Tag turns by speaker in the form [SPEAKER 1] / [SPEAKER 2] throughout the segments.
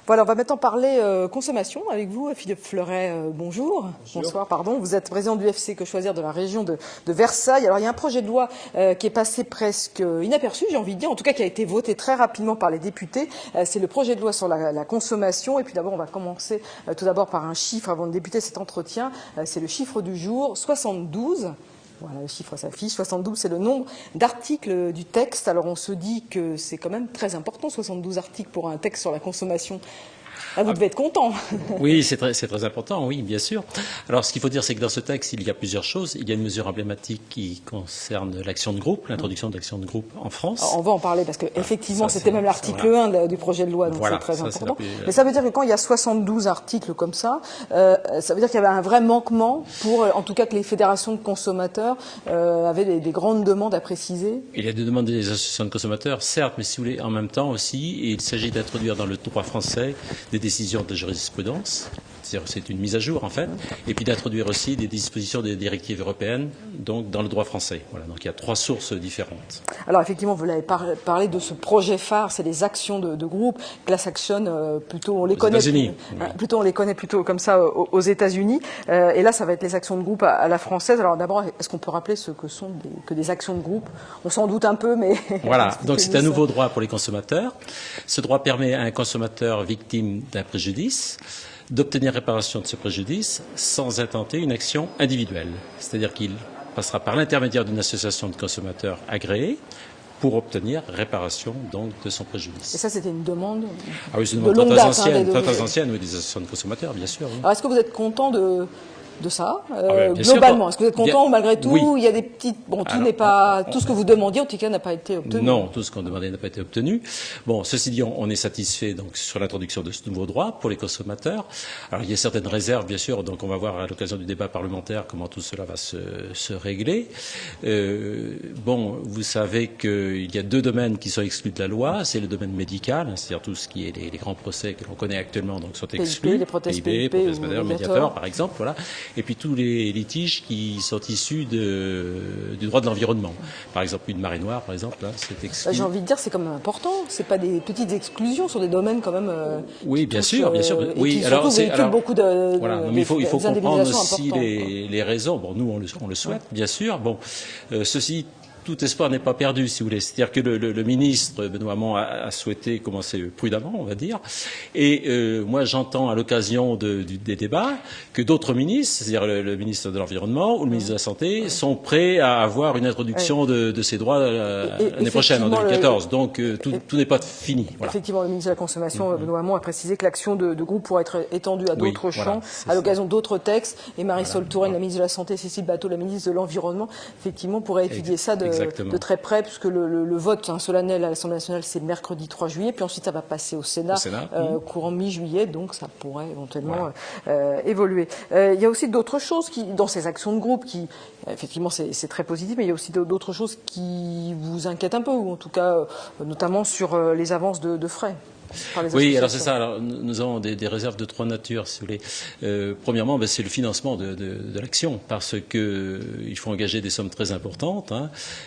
[SPEAKER 1] Voilà, on va maintenant parler consommation avec vous, Philippe Fleuret. Bonjour. Bonsoir, pardon. Vous êtes président du FC Que Choisir de la région de Versailles. Alors, il y a un projet de loi qui est passé presque inaperçu, j'ai envie de dire, en tout cas qui a été voté très rapidement par les députés. C'est le projet de loi sur la consommation. Et puis d'abord, on va commencer tout d'abord par un chiffre avant de débuter cet entretien. C'est le chiffre du jour, 72. Voilà, le chiffre s'affiche. 72, c'est le nombre d'articles du texte. Alors, on se dit que c'est quand même très important, 72 articles pour un texte sur la consommation. Là, vous devez être content.
[SPEAKER 2] Oui, c'est très important, oui, bien sûr. Alors, ce qu'il faut dire, c'est que dans ce texte, il y a plusieurs choses. Il y a une mesure emblématique qui concerne l'action de groupe, l'introduction de l'action de groupe en France.
[SPEAKER 1] Alors, on va en parler parce que effectivement, c'était même l'article 1 du projet de loi, donc c'est très important. Mais ça veut dire que quand il y a 72 articles comme ça veut dire qu'il y avait un vrai manquement pour, en tout cas, que les fédérations de consommateurs avaient des grandes demandes à préciser.
[SPEAKER 2] Il y a des demandes des associations de consommateurs, certes, mais si vous voulez, en même temps aussi, il s'agit d'introduire dans le droit français des décisions de jurisprudence, c'est-à-dire c'est une mise à jour en fait, et puis d'introduire aussi des dispositions des directives européennes, donc dans le droit français. Voilà, donc il y a trois sources différentes.
[SPEAKER 1] Alors effectivement, vous l'avez parlé de ce projet phare, c'est les actions de groupe, class action, plutôt on les connaît, plutôt on les connaît plutôt comme ça aux États-Unis, et là ça va être les actions de groupe à la française. Alors d'abord, est-ce qu'on peut rappeler ce que sont que des actions de groupe? On s'en doute un peu, mais
[SPEAKER 2] voilà. Donc c'est un nouveau droit pour les consommateurs. Ce droit permet à un consommateur victime d'un préjudice d'obtenir réparation de ce préjudice sans intenter une action individuelle. C'est-à-dire qu'il passera par l'intermédiaire d'une association de consommateurs agréée pour obtenir réparation donc de son préjudice.
[SPEAKER 1] Et ça, c'était une demande
[SPEAKER 2] c'est une demande très ancienne, oui, des associations de consommateurs, bien sûr. Oui.
[SPEAKER 1] Alors, est-ce que vous êtes content de ça, globalement? Est-ce que vous êtes content malgré tout?
[SPEAKER 2] Oui.
[SPEAKER 1] Il y a des petites... Bon, tout n'est pas... Tout ce que vous demandiez, en tout cas, n'a pas été obtenu.
[SPEAKER 2] Non, tout ce qu'on demandait n'a pas été obtenu. Bon, ceci dit, on est satisfait donc sur l'introduction de ce nouveau droit pour les consommateurs. Alors, il y a certaines réserves, bien sûr, donc on va voir à l'occasion du débat parlementaire comment tout cela va se régler. Vous savez qu'il y a deux domaines qui sont exclus de la loi. C'est le domaine médical, c'est-à-dire tout ce qui est les grands procès que l'on connaît actuellement, donc sont exclus.
[SPEAKER 1] Les prothèses PIP,
[SPEAKER 2] Mediator, par exemple, voilà. Et puis tous les litiges qui sont issus du droit de l'environnement. Par exemple, une marée noire, par exemple, là, c'est exclu.
[SPEAKER 1] J'ai envie de dire, c'est quand même important. C'est pas des petites exclusions sur des domaines quand même.
[SPEAKER 2] Oui, bien sûr, bien sûr. Oui,
[SPEAKER 1] alors c'est beaucoup de.
[SPEAKER 2] Voilà, mais il faut comprendre aussi les raisons. Bon, nous on le souhaite, bien sûr. Bon, ceci. Tout espoir n'est pas perdu, si vous voulez. C'est-à-dire que le ministre Benoît Hamon a souhaité commencer prudemment, on va dire. Et moi, j'entends à l'occasion des débats que d'autres ministres, c'est-à-dire le ministre de l'Environnement ou le ministre de la Santé, sont prêts à avoir une introduction de ces droits l'année prochaine, en 2014. Donc tout n'est pas fini. Voilà.
[SPEAKER 1] Effectivement, le ministre de la Consommation, Benoît Hamon, a précisé que l'action de groupe pourrait être étendue à d'autres champs, à l'occasion d'autres textes. Et Marisol Touraine, la ministre de la Santé, Cécile Batteau, la ministre de l'Environnement, effectivement, pourraient étudier ça de très près, puisque le vote solennel à l'Assemblée nationale, c'est mercredi 3 juillet, puis ensuite ça va passer au Sénat, courant mi-juillet, donc ça pourrait éventuellement évoluer. Il y a aussi d'autres choses dans ces actions de groupe qui, effectivement, c'est très positif, mais il y a aussi d'autres choses qui vous inquiètent un peu, ou en tout cas, notamment sur les avances de frais.
[SPEAKER 2] Oui, alors c'est ça. Alors, nous avons des réserves de trois natures, si vous voulez. Premièrement, c'est le financement de l'action, parce que il faut engager des sommes très importantes.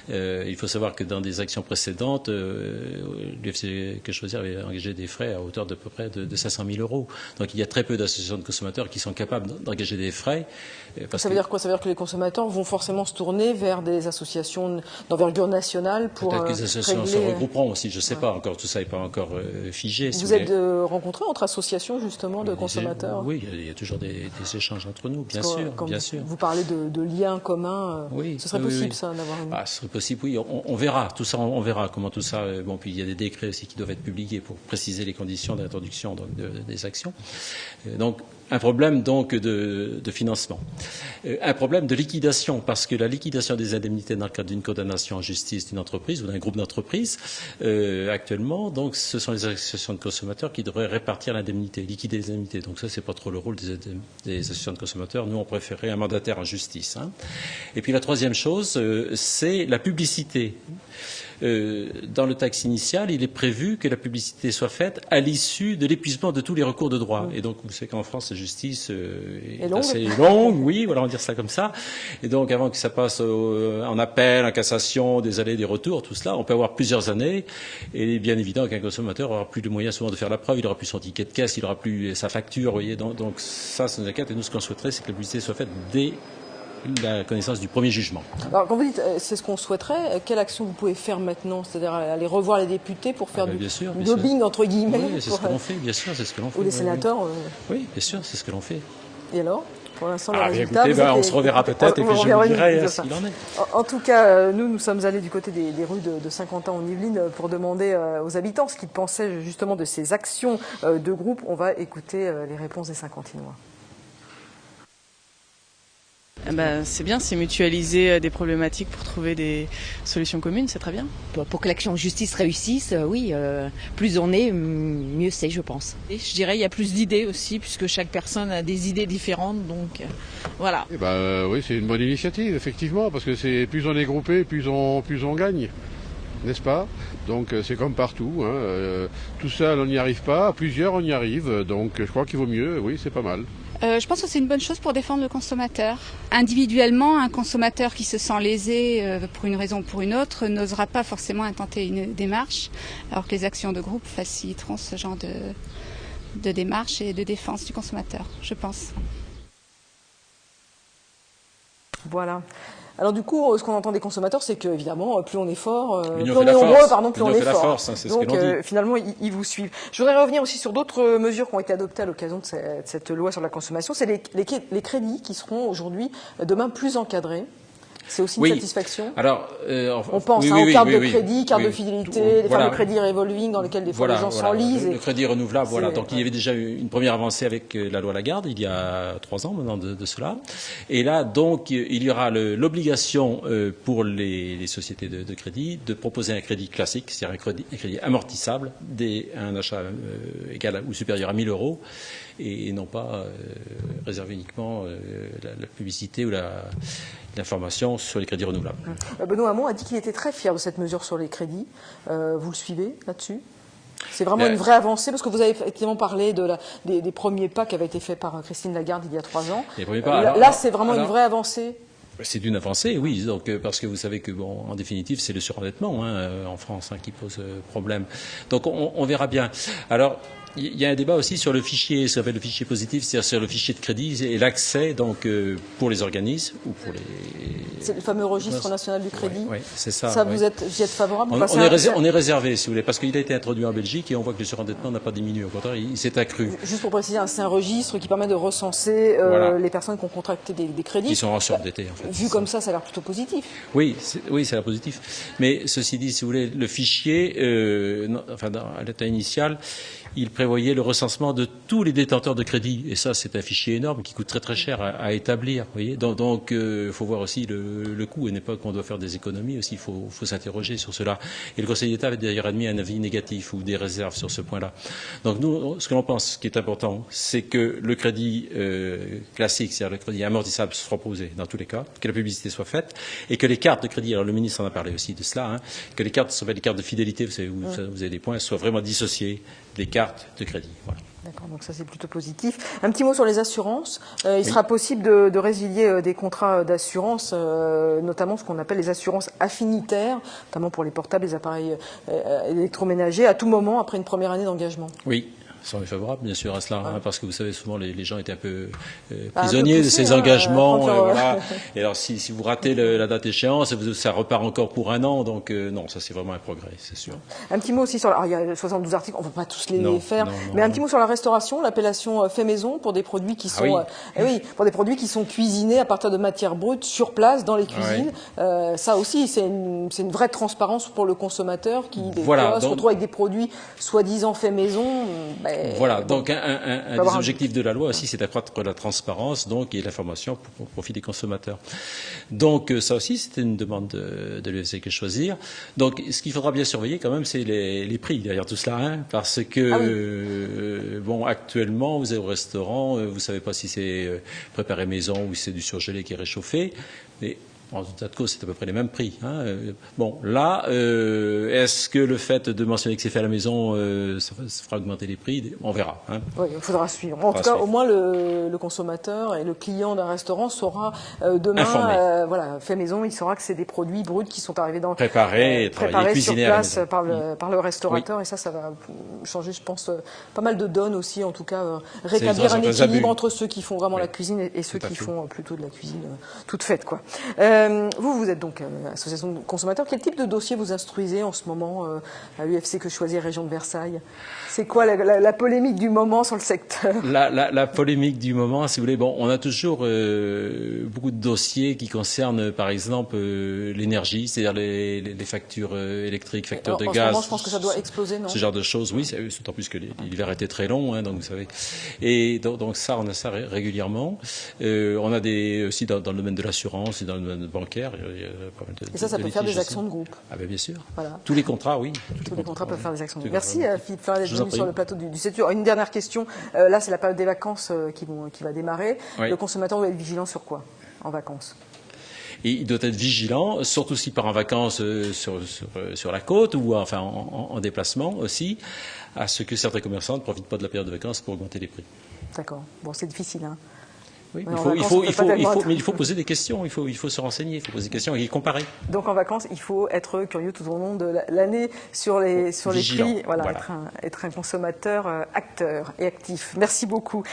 [SPEAKER 2] Il faut savoir que dans des actions précédentes, l'UFC Que Choisir avait engagé des frais à hauteur d'à peu près de 500 000 euros. Donc il y a très peu d'associations de consommateurs qui sont capables d'engager des frais.
[SPEAKER 1] Ça veut dire quoi? Ça veut dire que les consommateurs vont forcément se tourner vers des associations d'envergure nationale pour
[SPEAKER 2] peut-être que les associations se regrouperont aussi. Je ne sais pas encore. Tout ça n'est pas encore figé.
[SPEAKER 1] Vous êtes rencontrés entre associations justement de consommateurs?
[SPEAKER 2] Oui, il y a toujours des échanges entre nous, bien sûr. Bien sûr.
[SPEAKER 1] Vous parlez de liens communs. Ce serait possible ça d'avoir une...
[SPEAKER 2] ce serait possible, oui. On verra tout ça. On verra comment tout ça. Bon, puis il y a des décrets aussi qui doivent être publiés pour préciser les conditions d'introduction des actions. Donc un problème donc de financement, un problème de liquidation, parce que la liquidation des indemnités dans le cadre d'une condamnation en justice d'une entreprise ou d'un groupe d'entreprises, actuellement, donc ce sont les associations de consommateurs qui devraient répartir l'indemnité, liquider les indemnités. Donc ça, c'est pas trop le rôle des associations de consommateurs. Nous, on préférait un mandataire en justice. Et puis la troisième chose, c'est la publicité. dans le texte initial, il est prévu que la publicité soit faite à l'issue de l'épuisement de tous les recours de droit. Et donc, vous savez qu'en France, la justice est assez longue, oui, voilà, on va dire ça comme ça. Et donc, avant que ça passe en appel, en cassation, des allers, des retours, tout cela, on peut avoir plusieurs années. Et bien évidemment qu'un consommateur aura plus de moyens souvent de faire la preuve, il aura plus son ticket de caisse, il aura plus sa facture, vous voyez. Donc ça nous inquiète. Et nous, ce qu'on souhaiterait, c'est que la publicité soit faite dès la connaissance du premier jugement.
[SPEAKER 1] Alors, quand vous dites c'est ce qu'on souhaiterait, quelle action vous pouvez faire maintenant? C'est-à-dire aller revoir les députés pour faire du lobbying, entre guillemets?
[SPEAKER 2] Oui, c'est ce que l'on fait, bien sûr, c'est ce que l'on fait.
[SPEAKER 1] Ou les sénateurs?
[SPEAKER 2] Oui, bien sûr, c'est ce que l'on fait.
[SPEAKER 1] Et alors? Pour l'instant, le résultat,
[SPEAKER 2] écoutez, on se reverra peut-être et puis je vous dirai ce qu'il en est.
[SPEAKER 1] En tout cas, nous sommes allés du côté des rues de Saint-Quentin en Yvelines pour demander aux habitants ce qu'ils pensaient justement de ces actions de groupe. On va écouter les réponses des Saint-Quentinois.
[SPEAKER 3] C'est bien, c'est mutualiser des problématiques pour trouver des solutions communes, c'est très bien.
[SPEAKER 4] Pour que l'action en justice réussisse, oui, plus on est, mieux c'est, je pense.
[SPEAKER 5] Et je dirais il y a plus d'idées aussi, puisque chaque personne a des idées différentes, donc voilà.
[SPEAKER 6] Oui, c'est une bonne initiative, effectivement, parce que c'est plus on est groupé, plus on gagne, n'est-ce pas? Donc c'est comme partout, tout seul on n'y arrive pas, plusieurs on y arrive, donc je crois qu'il vaut mieux, oui, c'est pas mal.
[SPEAKER 7] Je pense que c'est une bonne chose pour défendre le consommateur. Individuellement, un consommateur qui se sent lésé pour une raison ou pour une autre n'osera pas forcément intenter une démarche, alors que les actions de groupe faciliteront ce genre de démarche et de défense du consommateur, je pense.
[SPEAKER 1] Voilà. Alors du coup, ce qu'on entend des consommateurs, c'est que évidemment, plus on est fort, plus
[SPEAKER 2] on
[SPEAKER 1] est nombreux, plus on est fort.
[SPEAKER 2] Force, c'est
[SPEAKER 1] donc
[SPEAKER 2] ce que l'on dit.
[SPEAKER 1] Finalement, ils vous suivent. Je voudrais revenir aussi sur d'autres mesures qui ont été adoptées à l'occasion de cette loi sur la consommation. C'est les crédits qui seront aujourd'hui, demain, plus encadrés. C'est aussi une satisfaction.
[SPEAKER 2] Alors,
[SPEAKER 1] on pense aux cartes de crédit, cartes de fidélité, les fameux crédits revolving dans lesquels des fois les gens s'enlisent.
[SPEAKER 2] Le crédit renouvelable, voilà. Donc il y avait déjà une première avancée avec la loi Lagarde il y a 3 ans maintenant de cela. Et là, donc, il y aura l'obligation pour les sociétés de crédit de proposer un crédit classique, c'est-à-dire un crédit amortissable, un achat égal ou supérieur à 1 000 €. Et non pas réserver uniquement la publicité ou l'information sur les crédits renouvelables.
[SPEAKER 1] Benoît Hamon a dit qu'il était très fier de cette mesure sur les crédits. Vous le suivez là-dessus? C'est vraiment une vraie avancée, parce que vous avez effectivement parlé des premiers pas qui avaient été faits par Christine Lagarde il y a 3 ans.
[SPEAKER 2] Les premiers pas,
[SPEAKER 1] là, c'est vraiment une vraie avancée?
[SPEAKER 2] C'est une avancée, oui, donc, parce que vous savez que, en définitive, c'est le surendettement en France qui pose problème. Donc on verra bien. Alors, il y a un débat aussi sur le fichier, ce qu'on appelle le fichier positif, c'est-à-dire sur le fichier de crédit et l'accès donc pour les organismes ou pour les.
[SPEAKER 1] C'est le fameux registre national du crédit.
[SPEAKER 2] Oui, c'est ça.
[SPEAKER 1] Ça, vous êtes favorable?
[SPEAKER 2] On est réservé, si vous voulez, parce qu'il a été introduit en Belgique et on voit que le surendettement n'a pas diminué. Au contraire, il s'est accru.
[SPEAKER 1] Juste pour préciser, c'est un registre qui permet de recenser les personnes qui ont contracté des crédits.
[SPEAKER 2] Qui sont surendettés, en fait.
[SPEAKER 1] Vu comme ça a l'air plutôt positif.
[SPEAKER 2] Oui, ça a l'air positif. Mais ceci dit, si vous voulez, le fichier, à l'état initial, il prévoyait le recensement de tous les détenteurs de crédit. Et ça, c'est un fichier énorme qui coûte très très cher à établir. Vous voyez, donc, faut voir aussi le coût. À une époque, on doit faire des économies aussi. Il faut s'interroger sur cela. Et le Conseil d'État avait d'ailleurs admis un avis négatif ou des réserves sur ce point-là. Donc nous, ce que l'on pense, ce qui est important, c'est que le crédit classique, c'est-à-dire le crédit amortissable, soit proposé dans tous les cas, que la publicité soit faite, et que les cartes de crédit, alors le ministre en a parlé aussi de cela, que les cartes, les cartes de fidélité, vous savez, où vous avez des points, soient vraiment dissociées des cartes de crédit. Voilà.
[SPEAKER 1] D'accord, donc ça c'est plutôt positif. Un petit mot sur les assurances. Il sera possible de résilier des contrats d'assurance, notamment ce qu'on appelle les assurances affinitaires, notamment pour les portables, les appareils électroménagers, à tout moment après une première année d'engagement.
[SPEAKER 2] Oui. Ça, on est favorable, bien sûr, à cela, parce que vous savez, souvent, les gens étaient un peu prisonniers de ces engagements. Voilà. Et alors, si vous ratez la date échéance, ça repart encore pour 1 an. Donc, non, ça, c'est vraiment un progrès, c'est sûr.
[SPEAKER 1] Un petit mot aussi sur... Alors, il y a 72 articles, on ne va pas tous les faire. Mais un petit mot sur la restauration, l'appellation fait maison pour des produits qui sont... pour des produits qui sont cuisinés à partir de matières brutes sur place, dans les cuisines. Ça aussi, c'est une vraie transparence pour le consommateur qui, des fois, se retrouve avec des produits soi-disant fait maison.
[SPEAKER 2] Voilà, donc un des objectifs de la loi aussi, c'est d'accroître la transparence donc, et l'information pour profit des consommateurs. Donc ça aussi, c'était une demande de l'UFC Que Choisir. Donc ce qu'il faudra bien surveiller quand même, c'est les prix derrière tout cela, parce que actuellement, vous êtes au restaurant, vous ne savez pas si c'est préparé maison ou si c'est du surgelé qui est réchauffé. Mais En tout cas de cause, c'est à peu près les mêmes prix. Hein. Bon, là, est-ce que le fait de mentionner que c'est fait à la maison, ça fera augmenter les prix? On verra. Hein.
[SPEAKER 1] Oui, il faudra suivre. En tout cas, au moins, le consommateur et le client d'un restaurant saura demain, voilà, fait maison, il saura que c'est des produits bruts qui sont arrivés dans
[SPEAKER 2] préparés
[SPEAKER 1] sur place par le restaurateur. Oui. Et ça va changer, je pense, pas mal de donnes aussi. En tout cas, rétablir un équilibre entre ceux qui font vraiment la cuisine et ceux qui font plutôt de la cuisine toute faite, quoi. Vous êtes donc association de consommateurs. Quel type de dossier vous instruisez en ce moment à UFC Que Choisir Région de Versailles? C'est quoi la polémique du moment sur le secteur?
[SPEAKER 2] La polémique du moment, si vous voulez, bon, on a toujours beaucoup de dossiers qui concernent, par exemple, l'énergie, c'est-à-dire les factures électriques, factures de gaz.
[SPEAKER 1] Moment, je pense que ça doit exploser, non?
[SPEAKER 2] Ce genre de choses, oui, d'autant plus que l'hiver était très long, hein, donc vous savez. Et donc ça, on a ça régulièrement. On a aussi dans le domaine de l'assurance et dans le domaine bancaire. Il y a pas mal
[SPEAKER 1] et ça peut faire des actions de groupe.
[SPEAKER 2] Ah ben bien sûr.
[SPEAKER 1] Voilà.
[SPEAKER 2] Tous les contrats, oui.
[SPEAKER 1] Tous les contrats peuvent faire des actions de groupe. Merci Philippe Fleuret d'être venu sur le plateau du CETUR. Une dernière question. Là, c'est la période des vacances qui va démarrer. Oui. Le consommateur doit être vigilant sur quoi en vacances?
[SPEAKER 2] Et il doit être vigilant, surtout s'il part en vacances sur la côte ou enfin en déplacement aussi, à ce que certains commerçants ne profitent pas de la période de vacances pour augmenter les prix.
[SPEAKER 1] D'accord. Bon, c'est difficile, hein.
[SPEAKER 2] Oui, il faut poser des questions, il faut se renseigner, il faut poser des questions et comparer.
[SPEAKER 1] Donc en vacances, il faut être curieux tout au long de l'année sur les prix, voilà. Être un consommateur acteur et actif. Merci beaucoup.